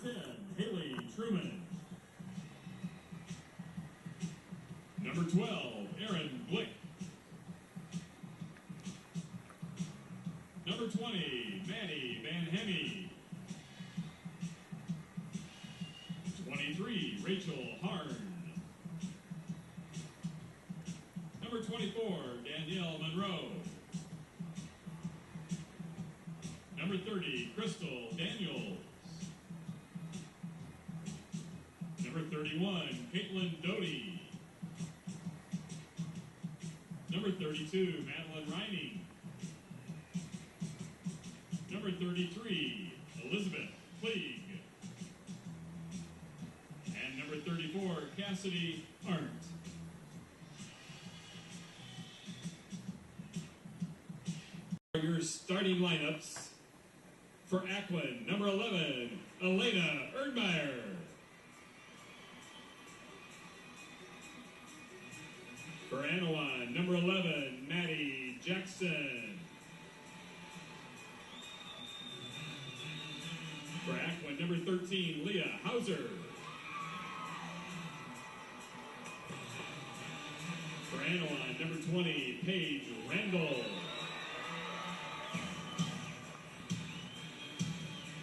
10, Haley Truman. Number 12, Aaron Blick. Number 20, Maddie Van Hemme. 23, Rachel Harn. Number 24, Danielle Monroe. Number 30, Crystal Daniels. Number 31, Caitlin Doty. Number 32, Madeline Reining. Number 33, Elizabeth Klieg. And number 34, Cassidy Arndt. Your starting lineups for Ackland, number 11, Elena Erdmeyer. For Annawan, number 11, Maddie Jackson. For Ackland, number 13, Leah Hauser. For Annawan, number 20, Paige Randall.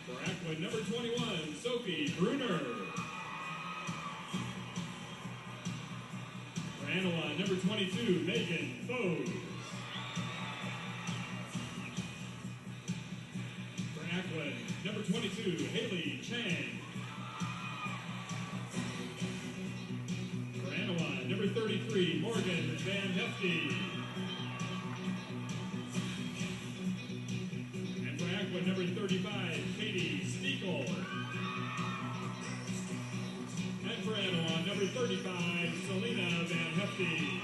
For Ackland, number 21, Sophie Bruner. For Annawan, number 22, Megan Foes. For Ackland, number 22, Haley Chang. For Annawan, number 33, Morgan Van Hefty. And for Ackland, number 35, Katie Steekel. And for Annawan, number 35, Selena Van Hefty.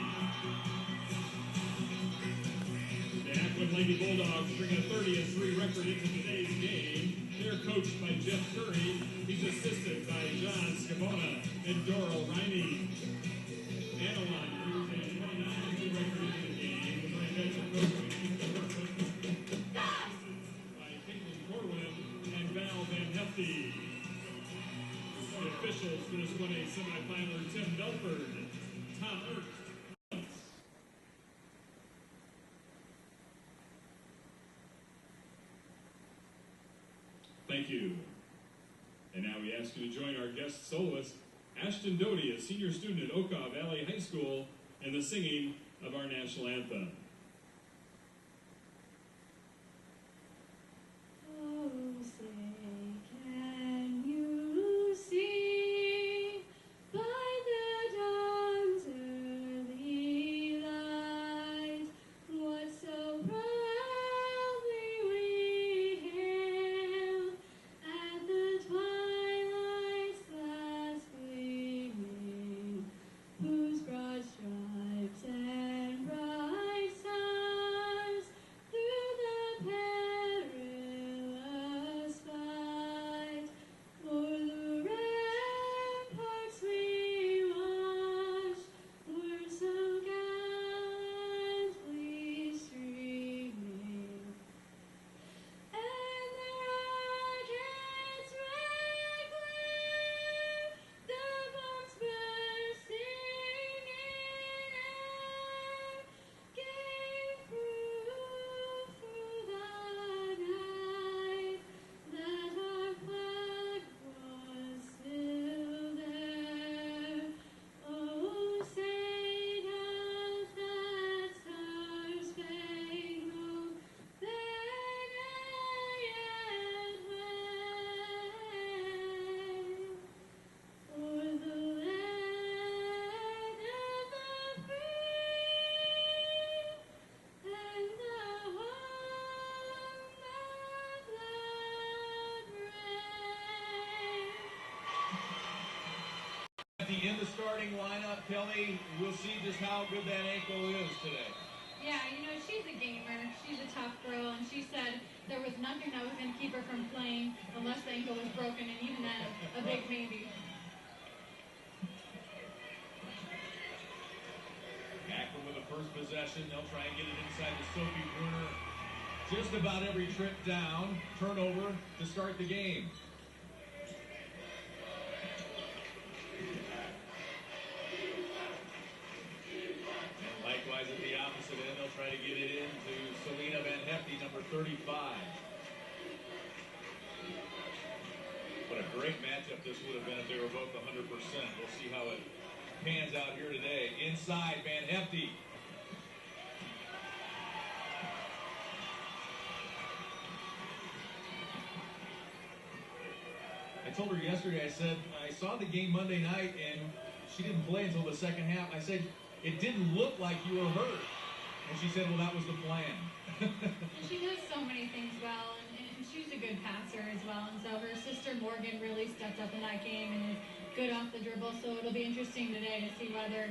The Ackland Lady Bulldogs bring a 30-3 record into today's game. They're coached by Jeff Curry. He's assisted by John Scavona and Doral Riney. Annawan brings a 29-3 record into the game with residential coaching by Caitlin Corwin and Val Van Hefty. The officials for this 1A semifinal: Tim Belford, Tom Ertz. Thank you. And now we ask you to join our guest soloist, Ashton Doty, a senior student at Okaw Valley High School, in the singing of our national anthem. Oh, say, can you see by the dawn's early light what so proudly we hailed at the twilight's last gleaming, whose broad stripes and bright stars through the perilous fight o'er the ramparts we watched were so gallantly streaming, and the rockets' red glare, the bombs bursting in air, gave proof through the night that our flag was still there. Oh, say does that star-spangled banner yet wave o'er the land of the free and the home of the brave? In the starting lineup, Kelly, we'll see just how good that ankle is today. Yeah, you know, she's a gamer. She's a tough girl, and she said there was nothing that was going to keep her from playing unless the ankle was broken, and even then, a big maybe. Ackland with the first possession. They'll try and get it inside to Sophie Bruner. Just about every trip down. Turnover to start the game. it in. They'll try to get it into Selena Van Hefty, number 35. What a great matchup this would have been if they were both 100%. We'll see how it pans out here today. Inside, Van Hefty. I told her yesterday, I said, I saw the game Monday night, and she didn't play until the second half. I said, it didn't look like you were hurt. And she said, well, that was the plan. And she does so many things well, and she's a good passer as well. And so her sister Morgan really stepped up in that game and is good off the dribble. So it'll be interesting today to see whether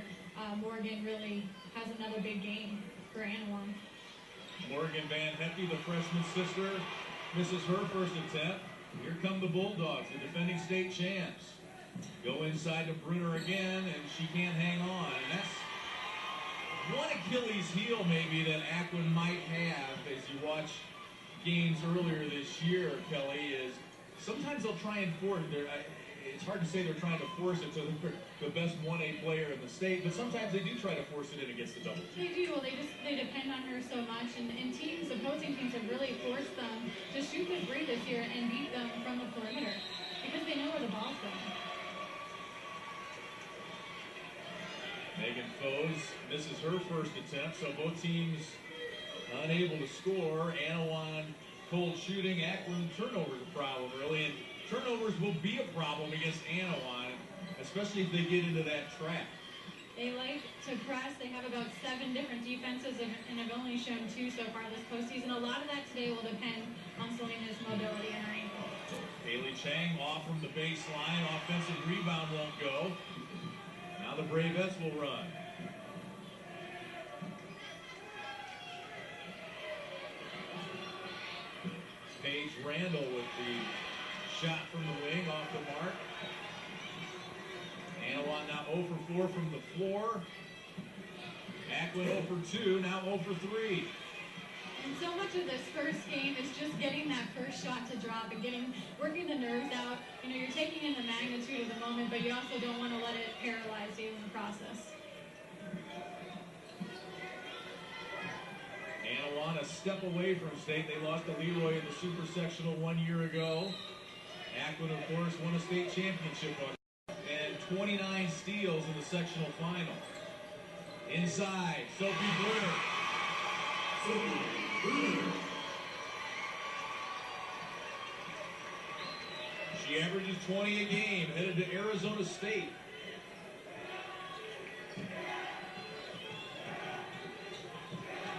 Morgan really has another big game for Annawan. Morgan Van Hefty, the freshman sister, misses her first attempt. Here come the Bulldogs, the defending state champs. Go inside to Brunner again, and she can't hang on. And that's one Achilles heel maybe that Akron might have as you watch games earlier this year, Kelly, is sometimes they'll try and force it. It's hard to say they're trying to force it to the best 1A player in the state, but sometimes they do try to force it in against the double team. They do. Well, they depend on her so much, and teams, opposing teams, have really forced them to shoot the three this year and beat them from the perimeter because they know where the ball's going. Megan Foes misses her first attempt, so both teams unable to score. Annawan cold shooting. Akron turnovers a problem, really, and turnovers will be a problem against Annawan, especially if they get into that trap. They like to press. They have about 7 different defenses and have only shown 2 so far this postseason. A lot of that today will depend on Selena's mobility and her ankle. Haley Chang off from the baseline. Offensive rebound won't go. Now the Bravettes will run. Paige Randall with the shot from the wing off the mark. Annawan now 0 for 4 from the floor. Akron 0 for 2, now 0 for 3. And so much of this first game is just getting that first shot to drop and working the nerves out. You know, you're taking in the magnitude of the moment, but you also don't want to let it paralyze you in the process. Annawan a step away from state. They lost to Leroy in the Super Sectional 1 year ago. Akron, of course, won a state championship on and 29 steals in the sectional final. Inside, Sophie Brunner. She averages 20 a game, headed to Arizona State.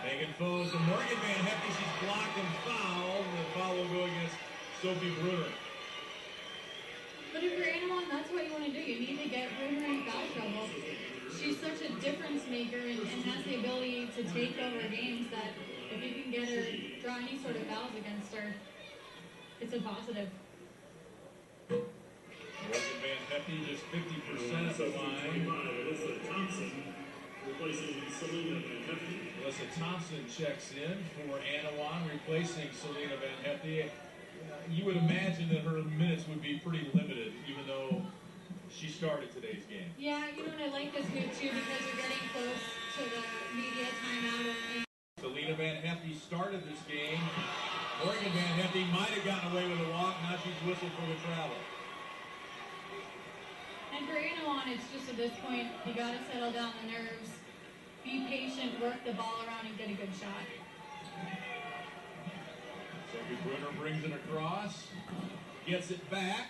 Megan Foes and Morgan Van Hefty, she's blocked and fouled. The foul will go against Sophie Brunner. But if you're Annawan, that's what you want to do. You need to get Brunner in foul trouble. She's such a difference maker and has the ability to take over games that if you can get her, draw any sort of fouls against her, it's a positive. Morgan Van Hefty just 50% at the line. Alyssa Thompson replacing Selena Van Hefty. Alyssa Thompson checks in for Annawan, replacing Selena Van Hefty. You would imagine that her minutes would be pretty limited, even though she started today's game. Yeah, you know what, I like this move too because you're getting close to the media timeout. Selena Van Hefty started this game. Morgan Van Hefty might have gotten away with a walk. Now she's whistled for the travel. And for Annawan, it's just at this point, you got to settle down the nerves, be patient, work the ball around, and get a good shot. Sophie Brunner brings it across, gets it back,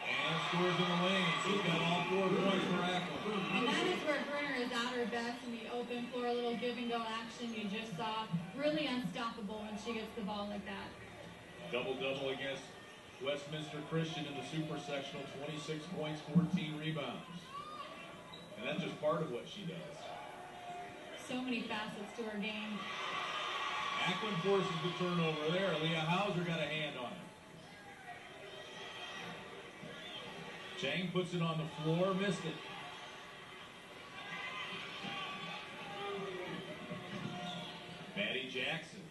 and scores in the lane. She's got all 4 points for Akron. And that is where Brunner is at her best in the open floor, a little give and go action you just saw. Really unstoppable when she gets the ball like that. Double-double against Westminster Christian in the Super Sectional, 26 points, 14 rebounds. And that's just part of what she does. So many facets to her game. Akron forces the turnover there. Leah Hauser got a hand on it. Chang puts it on the floor, missed it. Maddie Jackson.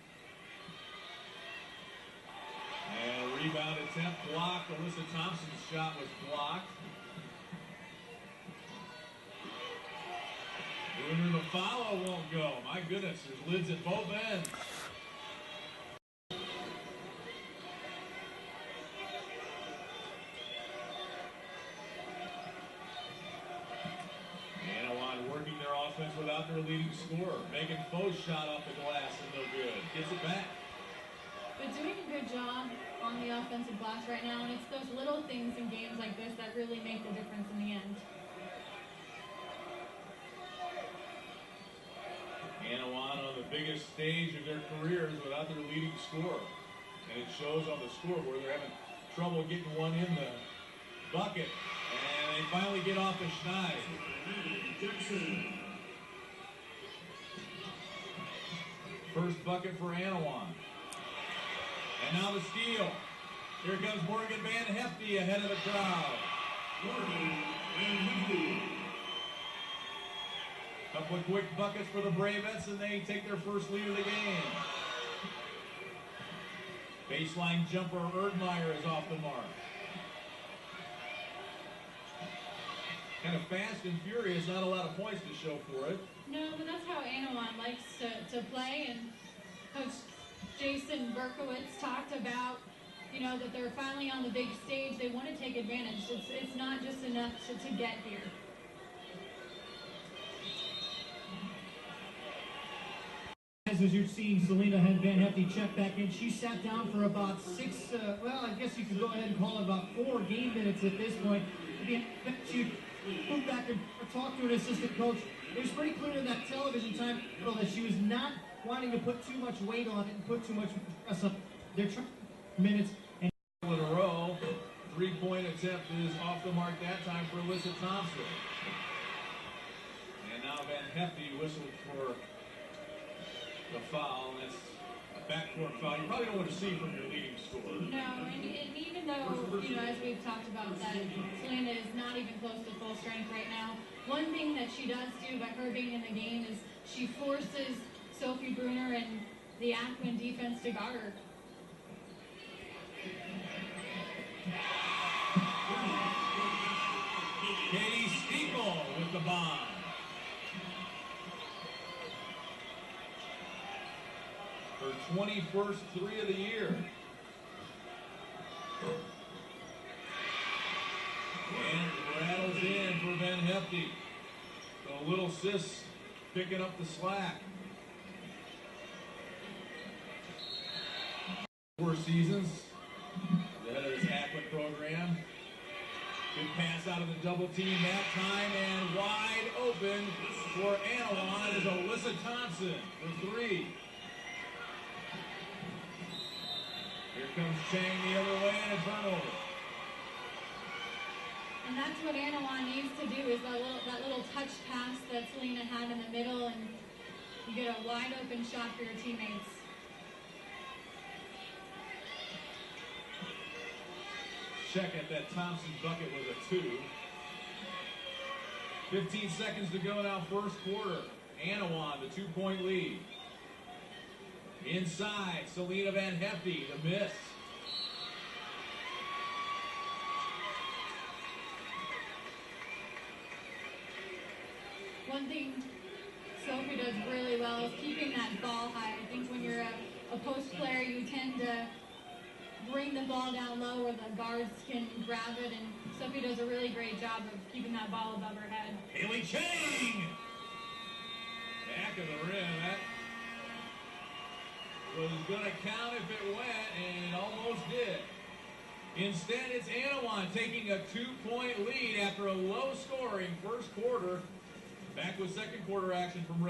And a rebound attempt blocked. Alyssa Thompson's shot was blocked. Bruner, the follow won't go. My goodness, there's lids at both ends. Annawan working their offense without their leading scorer. Megan Foe's shot off the glass and no good. Gets it back. But doing a good job on the offensive glass right now, and it's those little things in games like this that really make the difference in the end. Annawan on the biggest stage of their careers without their leading scorer. And it shows on the scoreboard they're having trouble getting one in the bucket. And they finally get off the schneid. First bucket for Annawan. And now the steal. Here comes Morgan Van Hefty ahead of the crowd. Morgan Van Hefty. Couple of quick buckets for the Bravettes, and they take their first lead of the game. Baseline jumper Erdmeyer is off the mark. Kind of fast and furious, not a lot of points to show for it. No, but that's how Annawan likes to play, and Coach Jason Berkowitz talked about, you know, that they're finally on the big stage. They want to take advantage. It's not just enough to get here. As you're seeing, Selena Van Hefty check back in. She sat down for about I guess you could go ahead and call it about 4 game minutes at this point. She moved back and talked to an assistant coach. It was pretty clear in that television time that she was not wanting to put too much weight on it and put too much press up. They're trying minutes. And in a row, 3-point attempt is off the mark that time for Alyssa Thompson. And now Van Hefty whistled for the foul, and that's a backcourt foul. You probably don't want to see from your leading scorer. No, and even though, you know, as we've talked about, that Selena is not even close to full strength right now, one thing that she does do by her being in the game is she forces Sophie Bruner and the Akron defense to guard her. Katie Stiefel with the bomb. Her 21st 3 of the year. And rattles in for Van Hefty. So little sis picking up the slack. 4 seasons. The head of this Akron program. Good pass out of the double team that time, and wide open for Annawan is Alyssa Thompson for 3. Here comes Chang the other way, and a turnover. And that's what Annawan needs to do, is that little touch pass that Selena had in the middle, and you get a wide open shot for your teammates. Check at that Thompson bucket was a 2. 15 seconds to go now, first quarter. Annawan, the 2-point lead. Inside, Selena Van Hefty, the miss. One thing Sophie does really well is keeping that ball high. I think when you're a post player, you tend to bring the ball down low where the guards can grab it, and Sophie does a really great job of keeping that ball above her head. Haley Chang! Back of the rim. That was going to count if it went, and it almost did. Instead, it's Annawan taking a 2-point lead after a low-scoring first quarter. Back with second quarter action from